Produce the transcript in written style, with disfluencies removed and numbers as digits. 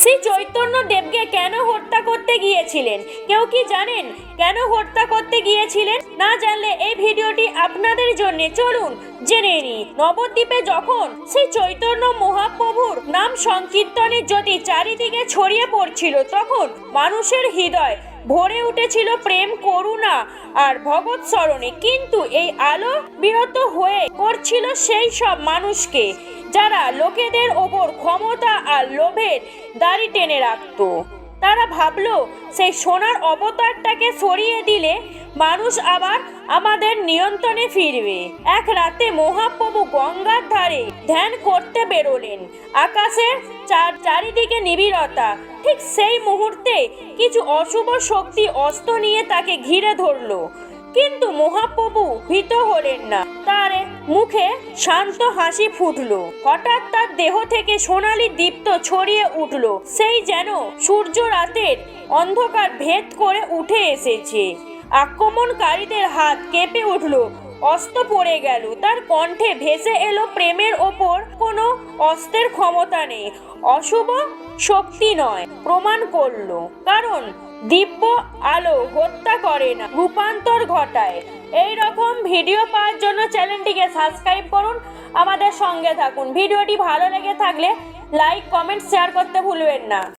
শ্রী চৈতন্য দেবকে কেন হত্যা করতে গিয়েছিলেন? কেউ কি জানেন কেন হত্যা করতে গিয়েছিলেন? না জানলে এই ভিডিওটি আপনাদের জন্য, চলুন জেনে নিই। নবদ্বীপে যখন শ্রী চৈতন্য মহাপ্রভুর নাম সংকীর্তনের জ্যোতি চারিদিকে ছড়িয়ে পড়ছিল, তখন মানুষের হৃদয় ভরে উঠেছিল প্রেম, করুণা আর ভগৎ স্মরণে। কিন্তু এই আলো বিরত হয়ে করছিল সেই সব মানুষকে যারা লোকেদের ওপর ক্ষমতা আর লোভের দাড়ি টেনে রাখত। তারা ভাবলো সেই সোনার অবতারটাকে সরিয়ে দিলে মানুষ আবার আমাদের নিয়ন্ত্রণে ফিরবে। এক রাতে মহাপ্রভু গঙ্গার ধারে ধ্যান করতে বেরোলেন। আকাশের চারিদিকে নিবিড়তা। ঠিক সেই মুহূর্তে কিছু অশুভ শক্তি অস্ত্র নিয়ে তাকে ঘিরে ধরলো। কিন্তু মহাপ্রভু ভীত হলেন না, তার মুখে শান্ত হাসি ফুটলো। হঠাৎ তার দেহ থেকে সোনালী দীপ্ত ছড়িয়ে উঠলো, সেই যেন সূর্য রাতের অন্ধকার ভেদ করে উঠে এসেছে। আক্রমণকারীদের হাত কেঁপে উঠলো, অস্ত্র পড়ে গেল। তার কণ্ঠে ভেসে এলো প্রেমের ওপর কোনো অস্ত্রের ক্ষমতা নেই, অশুভ শক্তি নয়। প্রমাণ করলো, কারণ দিব্য আলো হত্যা করে না, রূপান্তর ঘটায়। এই রকম ভিডিও পাওয়ার জন্য চ্যানেলটিকে সাবস্ক্রাইব করুন, আমাদের সঙ্গে থাকুন। ভিডিওটি ভালো লেগে থাকলে লাইক, কমেন্ট, শেয়ার করতে ভুলবেন না।